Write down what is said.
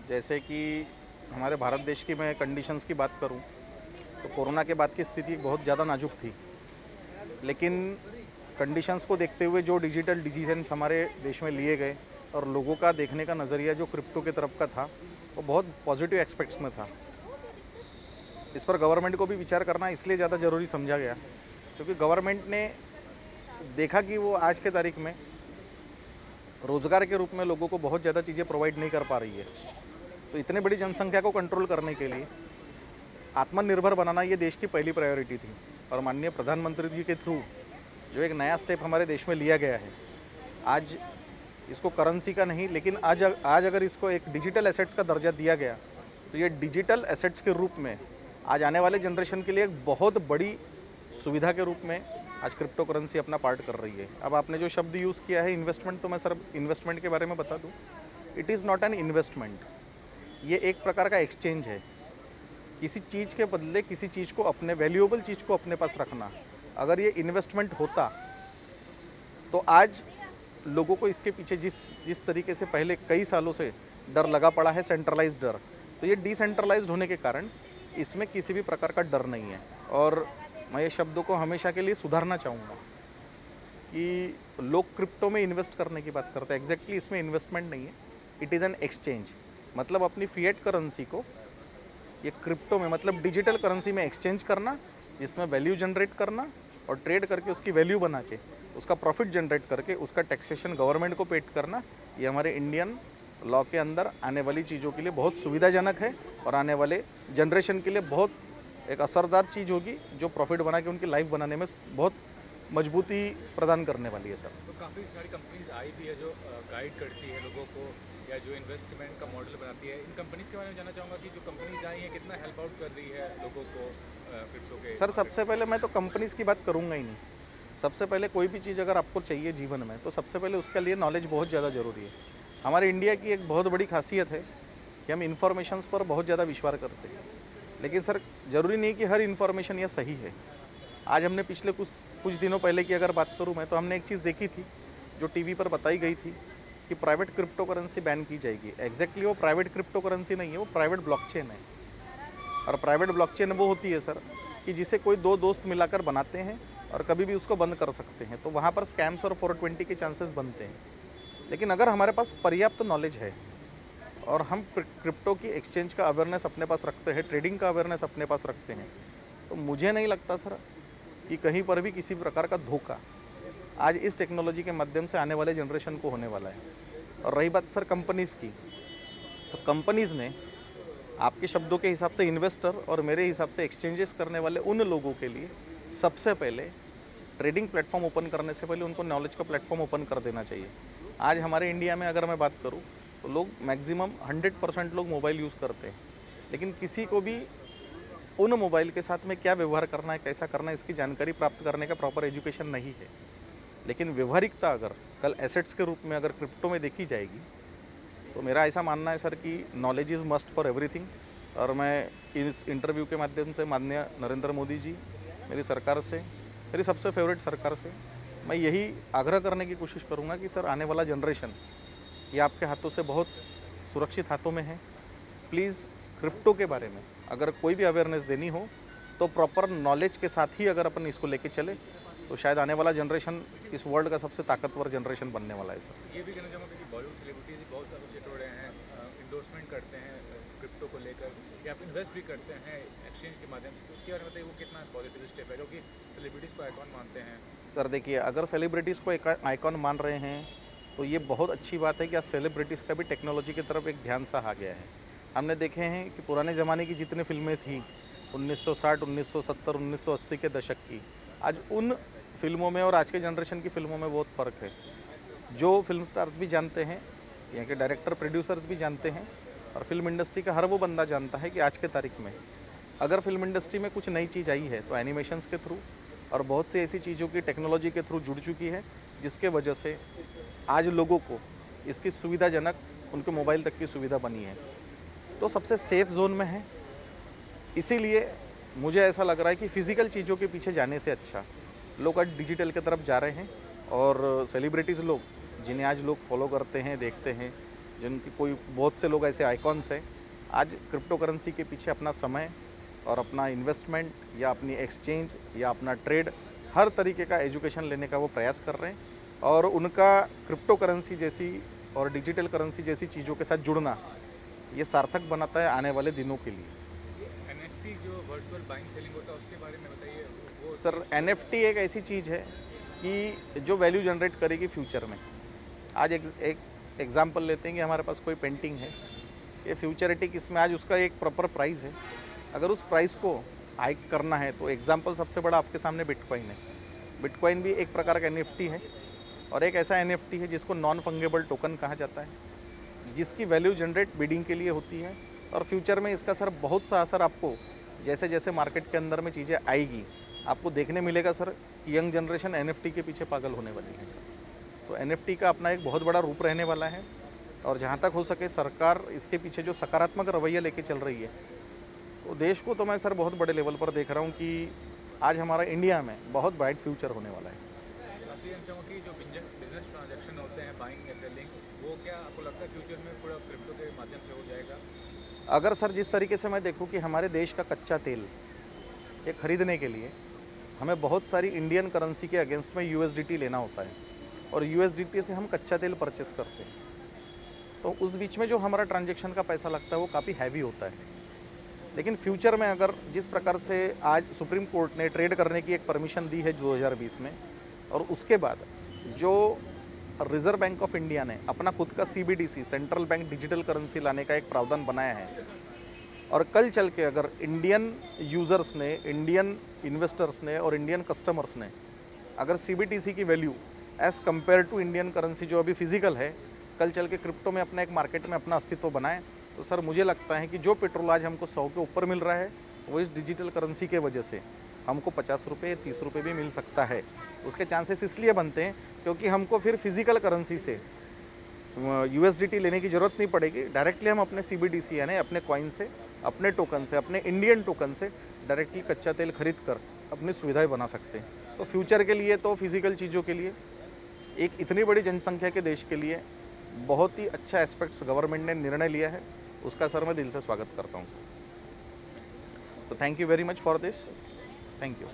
जैसे कि हमारे भारत देश की मैं कंडीशंस की बात करूं तो कोरोना के बाद की स्थिति बहुत ज़्यादा नाजुक थी, लेकिन कंडीशंस को देखते हुए जो डिजिटल डिसीजंस हमारे देश में लिए गए और लोगों का देखने का नज़रिया जो क्रिप्टो की तरफ का था, वो बहुत पॉजिटिव एस्पेक्ट्स में था। इस पर गवर्नमेंट को भी विचार करना इसलिए ज़्यादा ज़रूरी समझा गया क्योंकि गवर्नमेंट ने देखा कि वो आज के तारीख में रोज़गार के रूप में लोगों को बहुत ज़्यादा चीज़ें प्रोवाइड नहीं कर पा रही है। तो इतने बड़ी जनसंख्या को कंट्रोल करने के लिए आत्मनिर्भर बनाना ये देश की पहली प्रायोरिटी थी और माननीय प्रधानमंत्री जी के थ्रू जो एक नया स्टेप हमारे देश में लिया गया है, आज इसको करेंसी का नहीं लेकिन आज अगर इसको एक डिजिटल एसेट्स का दर्जा दिया गया तो ये डिजिटल एसेट्स के रूप में आज आने वाले जनरेशन के लिए एक बहुत बड़ी सुविधा के रूप में आज क्रिप्टो करेंसी अपना पार्ट कर रही है। अब आपने जो शब्द यूज़ किया है इन्वेस्टमेंट, तो मैं सर इन्वेस्टमेंट के बारे में बता दूं, it is not an investment, ये एक प्रकार का एक्सचेंज है। किसी चीज़ के बदले किसी चीज़ को, अपने वैल्यूएबल चीज़ को अपने पास रखना। अगर ये इन्वेस्टमेंट होता तो आज लोगों को इसके पीछे जिस तरीके से पहले कई सालों से डर लगा पड़ा है, सेंट्रलाइज्ड डर, तो ये डिसेंट्रलाइज्ड होने के कारण इसमें किसी भी प्रकार का डर नहीं है। और मैं ये शब्दों को हमेशा के लिए सुधारना चाहूँगा कि लोग क्रिप्टो में इन्वेस्ट करने की बात करते हैं, एग्जैक्टली इसमें इन्वेस्टमेंट नहीं है, इट इज़ एन एक्सचेंज। मतलब अपनी फिएट करेंसी को ये क्रिप्टो में, मतलब डिजिटल करेंसी में एक्सचेंज करना, जिसमें वैल्यू जनरेट करना और ट्रेड करके उसकी वैल्यू बना के उसका प्रॉफिट जनरेट करके उसका टैक्सेशन गवर्नमेंट को पेड करना, ये हमारे इंडियन लॉ के अंदर आने वाली चीज़ों के लिए बहुत सुविधाजनक है और आने वाले जनरेशन के लिए बहुत एक असरदार चीज़ होगी जो प्रॉफिट बना के उनकी लाइफ बनाने में बहुत मजबूती प्रदान करने वाली है सर। तो काफ़ी सारी कंपनीज आई भी है जो गाइड करती है लोगों को या जो इन्वेस्टमेंट का मॉडल बनाती है। इन कंपनीज के बारे में जानना चाहूँगा कि जो कंपनीज आई हैं कितना हेल्प आउट कर रही है लोगों को क्रिप्टो के। सर सबसे पहले मैं तो कंपनीज़ की बात करूँगा ही नहीं। सबसे पहले कोई भी चीज़ अगर आपको चाहिए जीवन में तो सबसे पहले उसके लिए नॉलेज बहुत ज़्यादा ज़रूरी है। हमारे इंडिया की एक बहुत बड़ी खासियत है कि हम इन्फॉर्मेशंस पर बहुत ज़्यादा विश्वास करते हैं, लेकिन सर ज़रूरी नहीं कि हर इन्फॉर्मेशन यह सही है। आज हमने पिछले कुछ दिनों पहले की अगर बात करूं मैं, तो हमने एक चीज़ देखी थी जो टीवी पर बताई गई थी कि प्राइवेट क्रिप्टो करेंसी बैन की जाएगी। एग्जैक्टली वो प्राइवेट क्रिप्टो करेंसी नहीं है, वो प्राइवेट ब्लॉकचेन है। और प्राइवेट ब्लॉकचेन वो होती है सर कि जिसे कोई दो दोस्त मिलाकर बनाते हैं और कभी भी उसको बंद कर सकते हैं, तो वहाँ पर स्कैम्स और 420 के चांसेस बनते हैं। लेकिन अगर हमारे पास पर्याप्त नॉलेज है और हम क्रिप्टो की एक्सचेंज का अवेयरनेस अपने पास रखते हैं, ट्रेडिंग का अवेयरनेस अपने पास रखते हैं, तो मुझे नहीं लगता सर कि कहीं पर भी किसी प्रकार का धोखा आज इस टेक्नोलॉजी के माध्यम से आने वाले जनरेशन को होने वाला है। और रही बात सर कंपनीज़ की, तो कंपनीज़ ने आपके शब्दों के हिसाब से इन्वेस्टर और मेरे हिसाब से एक्सचेंजेस करने वाले उन लोगों के लिए सबसे पहले ट्रेडिंग प्लेटफॉर्म ओपन करने से पहले उनको नॉलेज का प्लेटफॉर्म ओपन कर देना चाहिए। आज हमारे इंडिया में अगर मैं बात करूँ तो लोग मैक्सिमम 100% लोग मोबाइल यूज़ करते हैं, लेकिन किसी को भी उन मोबाइल के साथ में क्या व्यवहार करना है, कैसा करना है, इसकी जानकारी प्राप्त करने का प्रॉपर एजुकेशन नहीं है। लेकिन व्यवहारिकता अगर कल एसेट्स के रूप में अगर क्रिप्टो में देखी जाएगी तो मेरा ऐसा मानना है सर कि knowledge is must for everything. और मैं इस इंटरव्यू के माध्यम से माननीय नरेंद्र मोदी जी, मेरी सरकार से, मेरी सबसे फेवरेट सरकार से मैं यही आग्रह करने की कोशिश करूँगा कि सर आने वाला जनरेशन ये आपके हाथों से बहुत सुरक्षित हाथों में है। प्लीज़ क्रिप्टो के बारे में अगर कोई भी अवेयरनेस देनी हो तो प्रॉपर नॉलेज के साथ ही अगर अपन इसको लेके चले तो शायद आने वाला जनरेशन इस वर्ल्ड का सबसे ताकतवर जनरेशन बनने वाला है सर। ये भी कहना चाहूँगा कि बॉलीवुड सेलिब्रिटीज बहुत एसोसिएट हो रहे हैं, इंडोर्समेंट करते हैं क्रिप्टो को लेकर, या आप इन्वेस्ट भी करते हैं एक्सचेंज के माध्यम से। तो उसके बारे में बताइए वो कितना पॉजिटिव स्टेप है, क्योंकि सेलिब्रिटीज़ को आइकॉन मानते हैं। सर देखिए, अगर सेलिब्रिटीज़ को एक आइकॉन मान रहे हैं तो ये बहुत अच्छी बात है कि आज सेलिब्रिटीज़ का भी टेक्नोलॉजी की तरफ एक ध्यान सा आ गया है। हमने देखे हैं कि पुराने ज़माने की जितनी फिल्में थी 1960, 1970, 1980 के दशक की, आज उन फिल्मों में और आज के जनरेशन की फिल्मों में बहुत फ़र्क है। जो फिल्म स्टार्स भी जानते हैं, यहाँ के डायरेक्टर प्रोड्यूसर्स भी जानते हैं और फिल्म इंडस्ट्री का हर वो बंदा जानता है कि आज के तारीख में अगर फिल्म इंडस्ट्री में कुछ नई चीज़ आई है तो एनिमेशंस के थ्रू और बहुत सी ऐसी चीज़ों की टेक्नोलॉजी के थ्रू जुड़ चुकी है, जिसके वजह से आज लोगों को इसकी सुविधाजनक उनके मोबाइल तक की सुविधा बनी है, तो सबसे सेफ जोन में है। इसीलिए मुझे ऐसा लग रहा है कि फ़िज़िकल चीज़ों के पीछे जाने से अच्छा लोग आज डिजिटल की तरफ जा रहे हैं। और सेलिब्रिटीज़ लोग जिन्हें आज लोग फॉलो करते हैं, देखते हैं, जिनकी कोई बहुत से लोग ऐसे आइकॉन्स हैं, आज क्रिप्टो करेंसी के पीछे अपना समय और अपना इन्वेस्टमेंट या अपनी एक्सचेंज या अपना ट्रेड हर तरीके का एजुकेशन लेने का वो प्रयास कर रहे हैं और उनका क्रिप्टो करेंसी जैसी और डिजिटल करेंसी जैसी चीज़ों के साथ जुड़ना ये सार्थक बनाता है आने वाले दिनों के लिए। एनएफटी जो वर्चुअल बाइंग सेलिंग होता है उसके बारे में बताइए। वो सर एनएफटी एक ऐसी चीज़ है कि जो वैल्यू जनरेट करेगी फ्यूचर में। आज एक एग्जांपल लेते हैं कि हमारे पास कोई पेंटिंग है, ये फ्यूचरिटिक, इसमें आज उसका एक प्रॉपर प्राइस है। अगर उस प्राइस को हाइक करना है तो एग्जांपल सबसे बड़ा आपके सामने बिटकॉइन है। बिटकॉइन भी एक प्रकार का एनएफटी है और एक ऐसा एनएफटी है जिसको नॉन फंगेबल टोकन कहा जाता है, जिसकी वैल्यू जनरेट बिडिंग के लिए होती है और फ्यूचर में इसका सर बहुत सा असर आपको जैसे जैसे मार्केट के अंदर में चीज़ें आएगी आपको देखने मिलेगा। सर यंग जनरेशन एनएफटी के पीछे पागल होने वाली है सर। तो एनएफटी का अपना एक बहुत बड़ा रूप रहने वाला है और जहाँ तक हो सके सरकार इसके पीछे जो सकारात्मक रवैया लेके चल रही है तो देश को तो मैं सर बहुत बड़े लेवल पर देख रहा हूँ कि आज हमारा इंडिया में बहुत ब्राइट फ्यूचर होने वाला है। लास्टली हम चाहूँ कि जो बिजनेस ट्रांजैक्शन होते हैं बाइंग या सेलिंग, वो क्या आपको लगता है फ्यूचर में पूरा क्रिप्टो के माध्यम से हो जाएगा? अगर सर जिस तरीके से मैं देखूँ कि हमारे देश का कच्चा तेल ये खरीदने के लिए हमें बहुत सारी इंडियन करेंसी के अगेंस्ट में यूएसडीटी लेना होता है और यूएसडीटी से हम कच्चा तेल परचेस करते हैं, तो उस बीच में जो हमारा ट्रांजैक्शन का पैसा लगता है वो काफ़ी हैवी होता है। लेकिन फ्यूचर में अगर जिस प्रकार से आज सुप्रीम कोर्ट ने ट्रेड करने की एक परमिशन दी है 2020 में और उसके बाद जो रिजर्व बैंक ऑफ इंडिया ने अपना खुद का CBDC central bank digital currency लाने का एक प्रावधान बनाया है और कल चल के अगर इंडियन यूज़र्स ने, इंडियन इन्वेस्टर्स ने और इंडियन कस्टमर्स ने अगर सीबीडीसी की value as compare to Indian currency जो अभी फिजिकल है कल चल के क्रिप्टो में अपना एक मार्केट में अपना अस्तित्व बनाए तो सर मुझे लगता है कि जो पेट्रोल आज हमको 100 के ऊपर मिल रहा है वो इस डिजिटल करेंसी के वजह से हमको 50 रुपये 30 रुपये भी मिल सकता है। उसके चांसेस इसलिए बनते हैं क्योंकि हमको फिर फिजिकल करेंसी से यूएसडीटी लेने की ज़रूरत नहीं पड़ेगी, डायरेक्टली हम अपने सीबीडीसी यानी अपने कॉइन से, अपने टोकन से, अपने इंडियन टोकन से डायरेक्टली कच्चा तेल खरीद कर अपनी सुविधाएं बना सकते हैं। तो फ्यूचर के लिए तो फिजिकल चीज़ों के लिए एक इतनी बड़ी जनसंख्या के देश के लिए बहुत ही अच्छा एस्पेक्ट्स गवर्नमेंट ने निर्णय लिया है, उसका सर मैं दिल से स्वागत करता हूँ sir. So thank you very much for this, thank you.